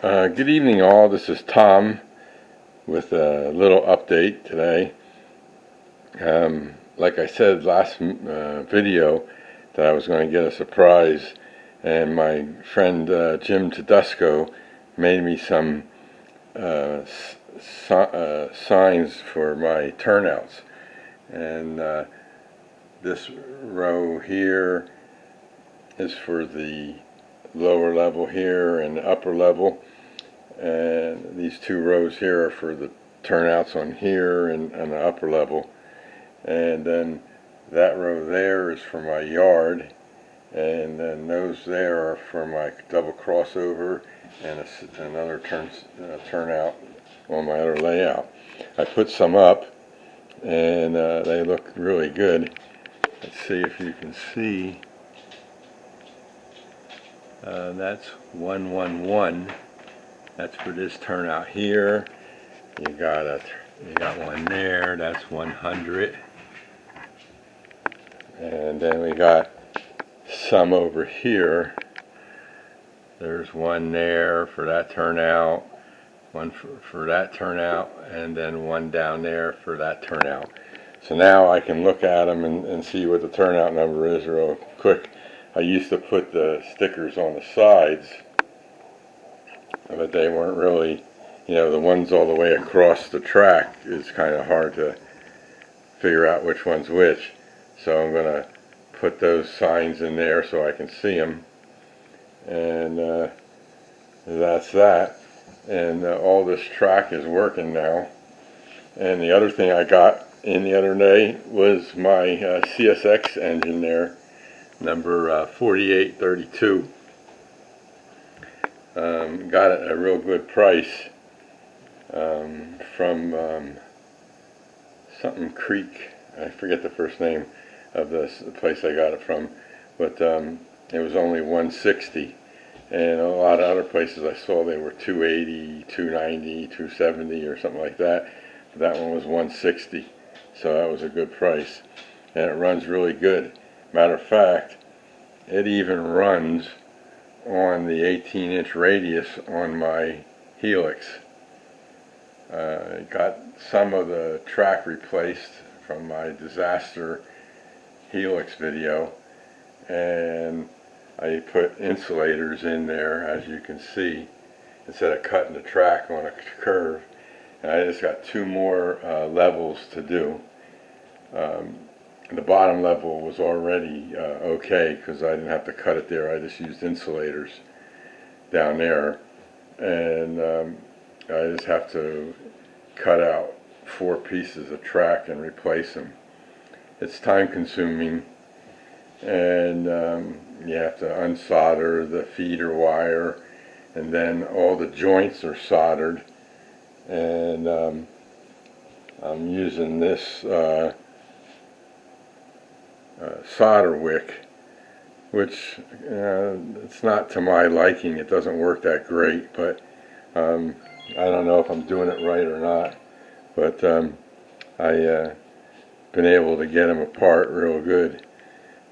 Good evening all, this is Tom with a little update today. Like I said last video that I was going to get a surprise, and my friend Jim Tedesco made me some signs for my turnouts. And this row here is for the lower level here and the upper level, and these two rows here are for the turnouts on here and the upper level, and then that row there is for my yard, and then those there are for my double crossover and another turnout on my other layout. I put some up and they look really good. Let's see if you can see. That's 111. That's for this turnout here. You got one there. That's 100. And then we got some over here. There's one there for that turnout, one for that turnout, and then one down there for that turnout. So now I can look at them and see what the turnout number is real quick. I used to put the stickers on the sides, but they weren't really, the ones all the way across the track is kind of hard to figure out which one's which. So I'm going to put those signs in there so I can see them. And that's that. And all this track is working now. And the other thing I got in the other day was my CSX engine there. Number 4832. Got it at a real good price from something Creek. I forget the first name of the place I got it from, but it was only $160, and a lot of other places I saw they were $280, $290, $270 or something like that. But that one was $160, so that was a good price, and it runs really good. Matter of fact, it even runs on the 18-inch radius on my helix. Got some of the track replaced from my disaster helix video, and I put insulators in there, as you can see, instead of cutting the track on a curve. And I just got two more levels to do. The bottom level was already okay because I didn't have to cut it there. I just used insulators down there, and I just have to cut out 4 pieces of track and replace them. It's time consuming, and you have to unsolder the feeder wire, and then all the joints are soldered, and I'm using this solder wick, which it's not to my liking. It doesn't work that great, but I don't know if I'm doing it right or not, but I've been able to get them apart real good,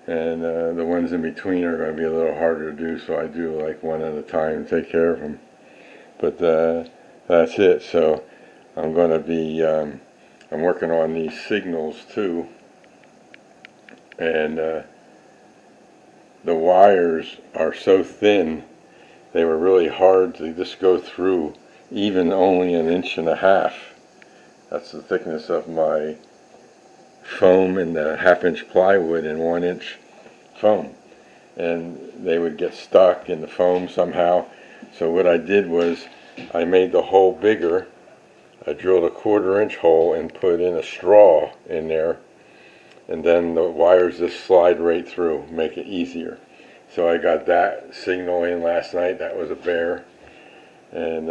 and the ones in between are going to be a little harder to do, so I do like one at a time and take care of them. But that's it. So I'm going to be I'm working on these signals too, and the wires are so thin, they were really hard to just go through, even only 1.5 inches. That's the thickness of my foam and the 1/2-inch plywood and 1-inch foam, and they would get stuck in the foam somehow. So what I did was I made the hole bigger. I drilled a 1/4-inch hole and put in a straw in there, and then the wires just slide right through, make it easier. So I got that signal in last night. That was a bear. And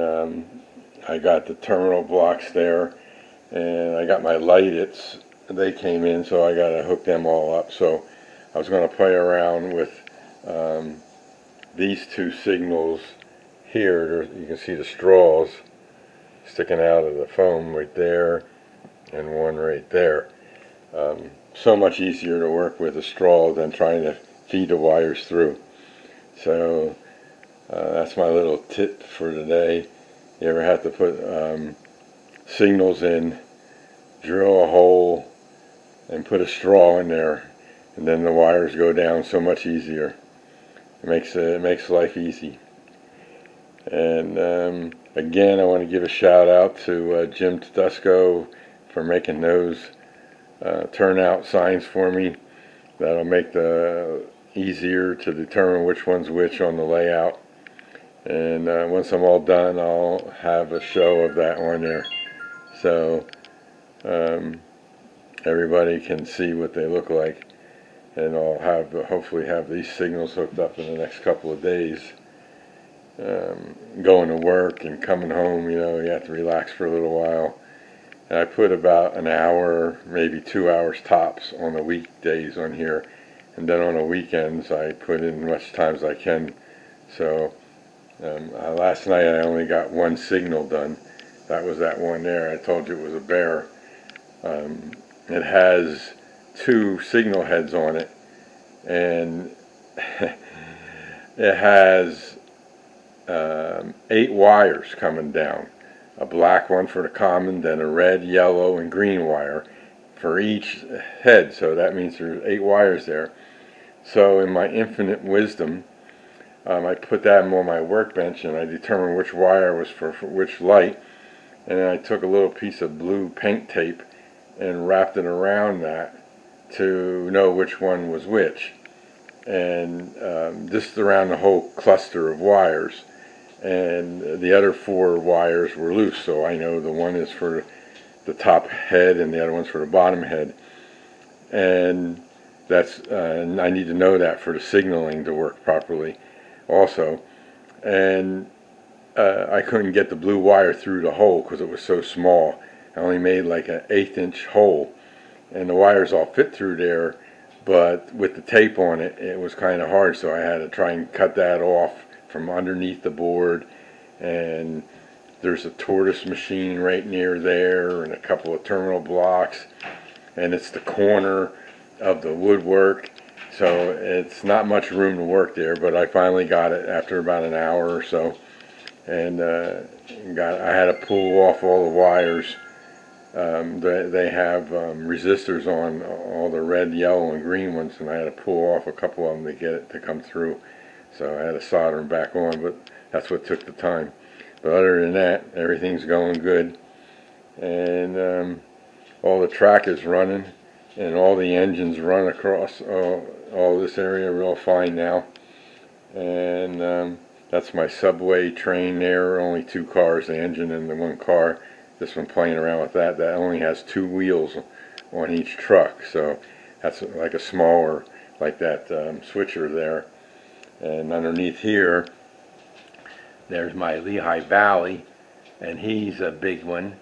I got the terminal blocks there, and I got my lights. They came in, so I got to hook them all up. So I was going to play around with these 2 signals here. You can see the straws sticking out of the foam right there, and one right there. So much easier to work with a straw than trying to feed the wires through. So That's my little tip for today. You ever have to put signals in, drill a hole, and put a straw in there, and then the wires go down so much easier. It makes life easy. And again, I want to give a shout out to Jim Tedesco for making those turnout signs for me. That'll make the easier to determine which one's which on the layout. And once I'm all done, I'll have a show of that on there, so everybody can see what they look like. And I'll hopefully have these signals hooked up in the next couple of days. Going to work and coming home, you have to relax for a little while. And I put about an hour, maybe 2 hours tops on the weekdays on here. And then on the weekends, I put in as much time as I can. So last night I only got one signal done. That was that one there. I told you it was a bear. It has 2 signal heads on it, and it has 8 wires coming down. A black one for the common, then a red, yellow, and green wire for each head. So that means there's 8 wires there. So in my infinite wisdom, I put that on my workbench, and I determined which wire was for which light. And then I took a little piece of blue paint tape and wrapped it around that to know which one was which. And just around the whole cluster of wires. And the other 4 wires were loose, so I know the one is for the top head and the other one's for the bottom head. And that's I need to know that for the signaling to work properly also. And I couldn't get the blue wire through the hole because it was so small. I only made like an 1/8 inch hole, and the wires all fit through there, but with the tape on it, it was kind of hard, so I had to try and cut that off from underneath the board. And there's a tortoise machine right near there and a couple of terminal blocks, and it's the corner of the woodwork, so it's not much room to work there. But I finally got it after about an hour or so, and I had to pull off all the wires. They have resistors on all the red, yellow, and green ones, and I had to pull off a couple of them to get it to come through. So I had to solder them back on, but that's what took the time. But other than that, everything's going good. And all the track is running, and all the engines run across all this area real fine now. And that's my subway train there. Only 2 cars, the engine and the 1 car. This one playing around with that. That only has 2 wheels on each truck. So that's like a smaller, like that switcher there. And underneath here, there's my Lehigh Valley, and he's a big one,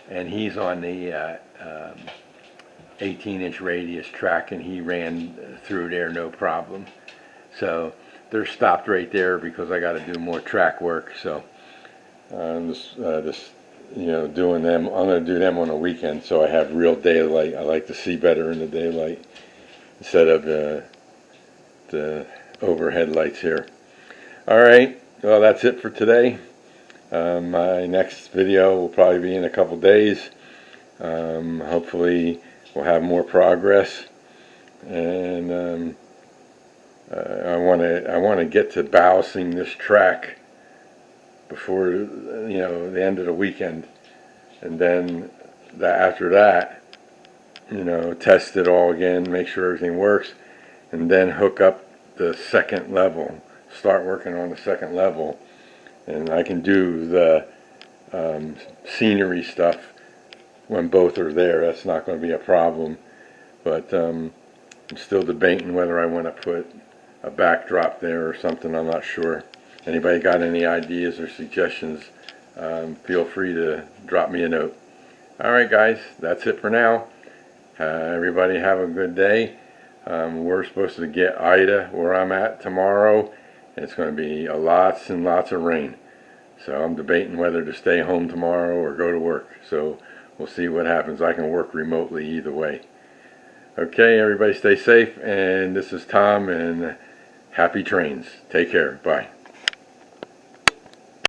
and he's on the 18-inch radius track, and he ran through there no problem. So they're stopped right there because I got to do more track work. So I'm just doing them. I'm going to do them on a weekend, so I have real daylight. I like to see better in the daylight instead of the overhead lights here. Alright, well, that's it for today. My next video will probably be in a couple days. Hopefully we'll have more progress, and I want to get to balancing this track before the end of the weekend, and then after that, test it all again, make sure everything works, and then hook up the second level, start working on the second level. And I can do the scenery stuff when both are there. That's not going to be a problem. But I'm still debating whether I want to put a backdrop there or something. I'm not sure. Anybody got any ideas or suggestions, feel free to drop me a note. Alright guys, that's it for now. Everybody have a good day. We're supposed to get Ida where I'm at tomorrow. It's going to be lots and lots of rain. So I'm debating whether to stay home tomorrow or go to work. So we'll see what happens. I can work remotely either way. Okay, everybody stay safe. And this is Tom, and happy trains. Take care. Bye.